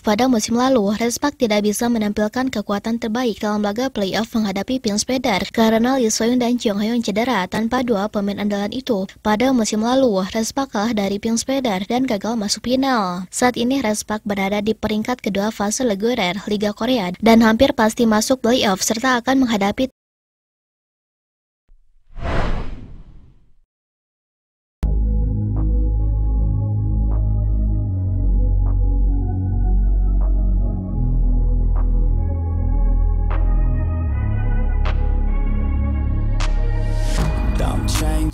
Pada musim lalu, Respak tidak bisa menampilkan kekuatan terbaik dalam laga playoff menghadapi Pingswedder karena Lee Soyun dan Jong Hyun cedera. Tanpa dua pemain andalan itu, pada musim lalu, Respak kalah dari Pingswedder dan gagal masuk final. Saat ini Respak berada di peringkat kedua fase reguler Liga Korea dan hampir pasti masuk playoff serta akan menghadapi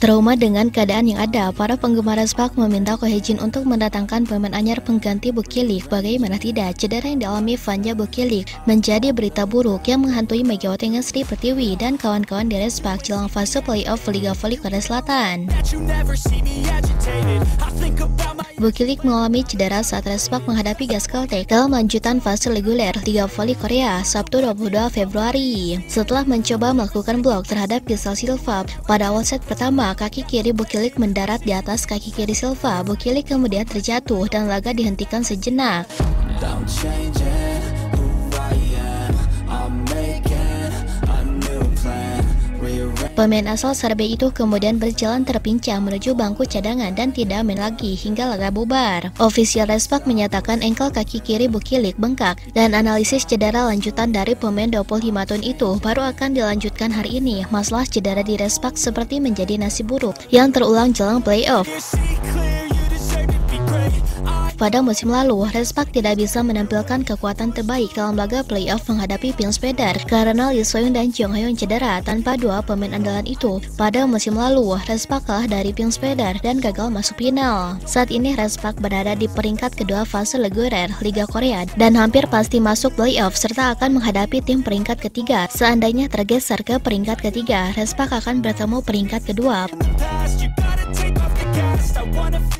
trauma dengan keadaan yang ada. Para penggemar Respak meminta Ko Hae-jin untuk mendatangkan pemain anyar pengganti Bukilik. Bagaimana tidak, cedera yang dialami Vanja Bukilik menjadi berita buruk yang menghantui Megawati Sri Pertiwi dan kawan-kawan di Respak jelang fase playoff Liga Voli Korea Selatan. Bukilik mengalami cedera saat Respak menghadapi Gaskeltek dalam lanjutan fase reguler Liga Voli Korea Sabtu 22 Februari. Setelah mencoba melakukan blok terhadap Gisel Silva pada awal set pertama, kaki kiri Bukilik mendarat di atas kaki kiri Silva. Bukilik kemudian terjatuh dan laga dihentikan sejenak. Pemain asal Serbia itu kemudian berjalan terpincang menuju bangku cadangan dan tidak main lagi hingga laga bubar. Ofisial Respak menyatakan engkel kaki kiri Bukilik bengkak dan analisis cedera lanjutan dari pemain 25 tahun itu baru akan dilanjutkan hari ini. Masalah cedera di Respak seperti menjadi nasib buruk yang terulang jelang playoff. Pada musim lalu, Respak tidak bisa menampilkan kekuatan terbaik dalam laga playoff menghadapi Pingswedder karena Lee Soyun dan Jong Hyun cedera. Tanpa dua pemain andalan itu, pada musim lalu, Respak kalah dari Pingswedder dan gagal masuk final. Saat ini Respak berada di peringkat kedua fase reguler Liga Korea dan hampir pasti masuk playoff serta akan menghadapi tim peringkat ketiga. Seandainya tergeser ke peringkat ketiga, Respak akan bertemu peringkat kedua.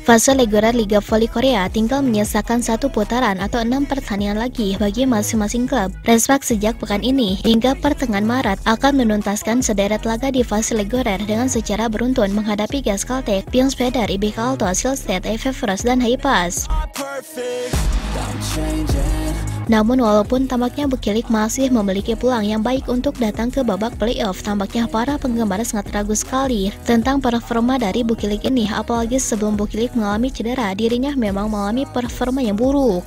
Fase reguler Liga Voli Korea tinggal menyisakan satu putaran atau 6 pertandingan lagi bagi masing-masing klub. Respak sejak pekan ini hingga pertengahan Maret akan menuntaskan sederet laga di fase reguler dengan secara beruntun menghadapi Gaskeltek, Pingswedder, IBK Alto, Silstedt, Efes dan Haipas. Namun walaupun tampaknya Bukilik masih memiliki peluang yang baik untuk datang ke babak playoff, tampaknya para penggemar sangat ragu sekali tentang performa dari Bukilik ini, apalagi sebelum Bukilik mengalami cedera, dirinya memang mengalami performa yang buruk.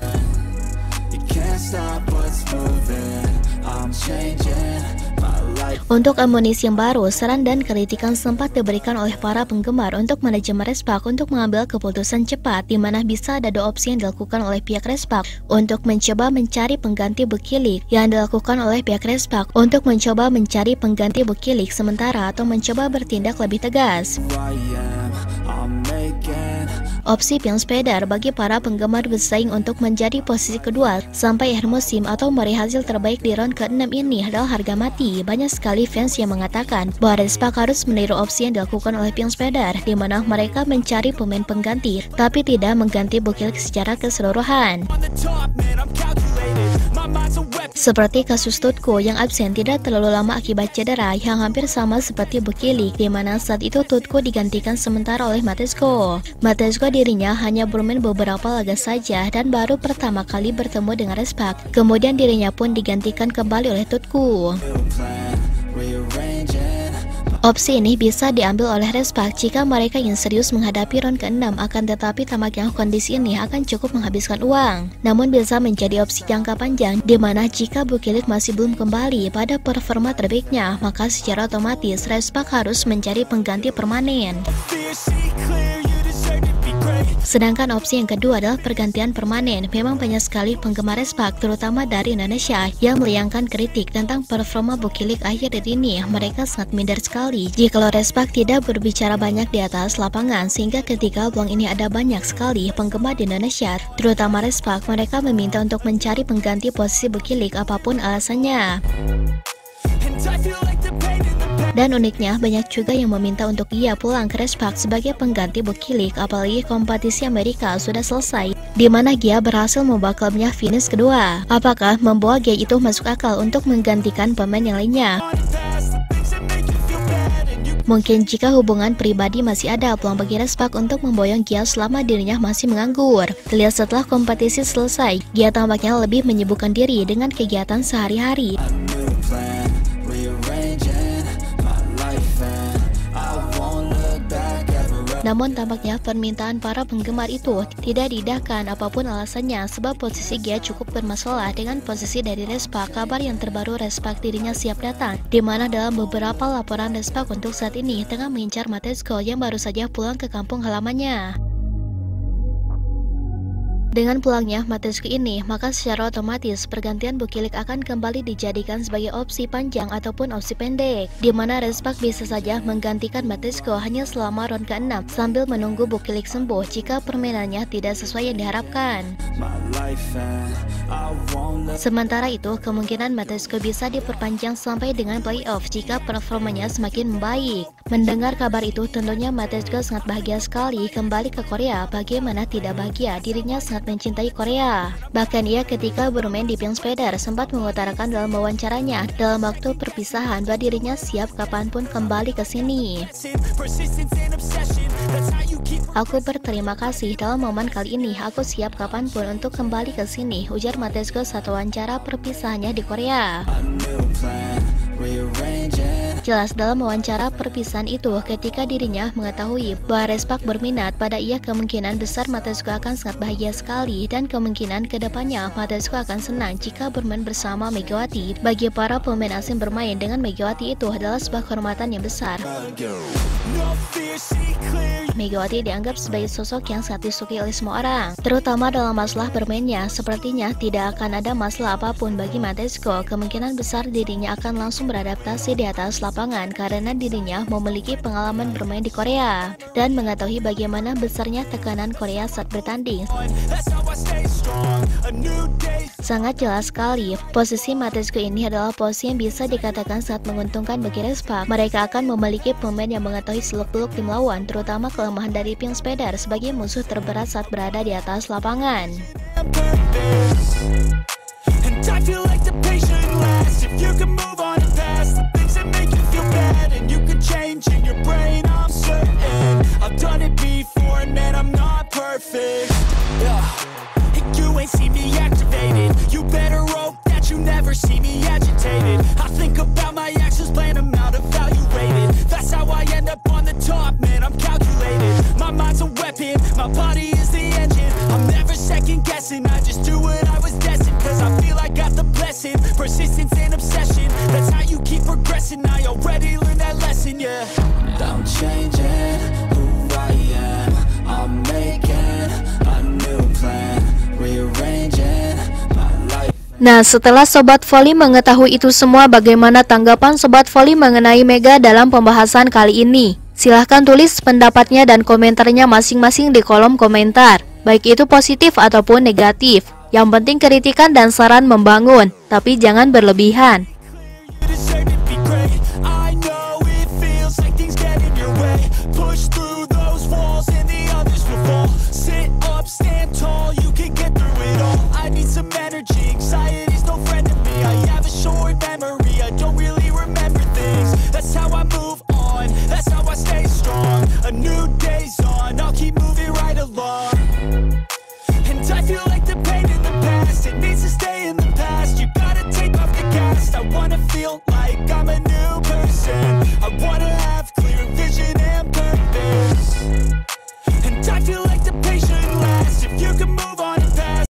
Untuk amunisi yang baru, saran dan kritikan sempat diberikan oleh para penggemar untuk manajemen Respak untuk mengambil keputusan cepat, di mana bisa ada dua opsi yang dilakukan oleh pihak Respak untuk mencoba mencari pengganti Bukilik, yang dilakukan oleh pihak Respak untuk mencoba mencari pengganti Bukilik sementara atau mencoba bertindak lebih tegas. Opsi Pingswedder bagi para penggemar bersaing untuk menjadi posisi kedua sampai akhir musim atau meraih hasil terbaik di round ke-6 ini adalah harga mati. Banyak sekali fans yang mengatakan bahwa Respak harus meniru opsi yang dilakukan oleh Pingswedder, di mana mereka mencari pemain pengganti tapi tidak mengganti Bukilik secara keseluruhan. Seperti kasus Tutko yang absen tidak terlalu lama akibat cedera yang hampir sama seperti Bukilik, di mana saat itu Tutko digantikan sementara oleh Matesko. Matesko dirinya hanya bermain beberapa laga saja dan baru pertama kali bertemu dengan Respak. Kemudian dirinya pun digantikan kembali oleh Tutko. Opsi ini bisa diambil oleh Respak jika mereka ingin serius menghadapi round ke-6, akan tetapi tampaknya kondisi ini akan cukup menghabiskan uang. Namun bisa menjadi opsi jangka panjang, di mana jika Bukilik masih belum kembali pada performa terbaiknya, maka secara otomatis Respak harus mencari pengganti permanen. Sedangkan opsi yang kedua adalah pergantian permanen. Memang banyak sekali penggemar Respak, terutama dari Indonesia, yang melayangkan kritik tentang performa Bukilik akhir ini. Mereka sangat minder sekali jika Respak tidak berbicara banyak di atas lapangan, sehingga ketika peluang ini ada banyak sekali penggemar di Indonesia, terutama Respak, mereka meminta untuk mencari pengganti posisi Bukilik apapun alasannya. Dan uniknya, banyak juga yang meminta untuk Gia pulang ke Respak sebagai pengganti Bukilik, apalagi kompetisi Amerika sudah selesai, di mana Gia berhasil membawa klubnya finish kedua. Apakah membawa Gia itu masuk akal untuk menggantikan pemain yang lainnya? Mungkin jika hubungan pribadi masih ada peluang bagi Respak untuk memboyong Gia selama dirinya masih menganggur. Terlihat setelah kompetisi selesai, Gia tampaknya lebih menyibukkan diri dengan kegiatan sehari-hari. Namun tampaknya permintaan para penggemar itu tidak diindahkan apapun alasannya, sebab posisi Gia cukup bermasalah dengan posisi dari Respak. Kabar yang terbaru, Respak dirinya siap datang, di mana dalam beberapa laporan Respak untuk saat ini tengah mengincar Matezko yang baru saja pulang ke kampung halamannya. Dengan pulangnya Matezko ini, maka secara otomatis pergantian Bukilik akan kembali dijadikan sebagai opsi panjang ataupun opsi pendek, di mana Respak bisa saja menggantikan Matezko hanya selama round ke-6 sambil menunggu Bukilik sembuh jika permainannya tidak sesuai yang diharapkan. Sementara itu, kemungkinan Matezko bisa diperpanjang sampai dengan playoff jika performanya semakin membaik. Mendengar kabar itu, tentunya Matezko sangat bahagia sekali kembali ke Korea. Bagaimana tidak bahagia, dirinya sangat mencintai Korea. Bahkan ia ketika bermain di Pionspeeder sempat mengutarakan dalam wawancaranya dalam waktu perpisahan bahwa dirinya siap kapanpun kembali ke sini. Aku berterima kasih dalam momen kali ini, aku siap kapanpun untuk kembali ke sini, ujar Matezko saat wawancara perpisahannya di Korea. Jelas dalam wawancara perpisahan itu, ketika dirinya mengetahui bahwa Respak berminat pada ia, kemungkinan besar Matezko akan sangat bahagia sekali, dan kemungkinan kedepannya Matezko akan senang jika bermain bersama Megawati. Bagi para pemain asing, bermain dengan Megawati itu adalah sebuah kehormatan yang besar. Megawati dianggap sebagai sosok yang sangat disukai oleh semua orang, terutama dalam masalah bermainnya. Sepertinya tidak akan ada masalah apapun bagi Matezko. Kemungkinan besar dirinya akan langsung beradaptasi di atas lapangan karena dirinya memiliki pengalaman bermain di Korea dan mengetahui bagaimana besarnya tekanan Korea saat bertanding. Sangat jelas sekali, posisi Matezko ini adalah posisi yang bisa dikatakan sangat menguntungkan bagi Respak. Mereka akan memiliki pemain yang mengetahui seluk-beluk tim lawan, terutama kelemahan dari Pionspeeder sebagai musuh terberat saat berada di atas lapangan. See me agitated. I think about my actions, plan them out, evaluated. That's how I end up on the top, man, I'm calculated. My mind's a weapon, my body is the engine. I'm never second guessing, I just do what I was destined. Cause I feel I got the blessing, persistence and obsession. That's how you keep progressing, I already learned that lesson, yeah. I'm changing who I am, I'm making a new plan, rearranging my life. Nah, setelah Sobat Voli mengetahui itu semua, bagaimana tanggapan Sobat Voli mengenai Mega dalam pembahasan kali ini? Silahkan tulis pendapatnya dan komentarnya masing-masing di kolom komentar, baik itu positif ataupun negatif. Yang penting kritikan dan saran membangun, tapi jangan berlebihan. A new day's on, I'll keep moving right along. And I feel like the pain in the past, it needs to stay in the past. You gotta take off the gas, I wanna feel like I'm a new person. I wanna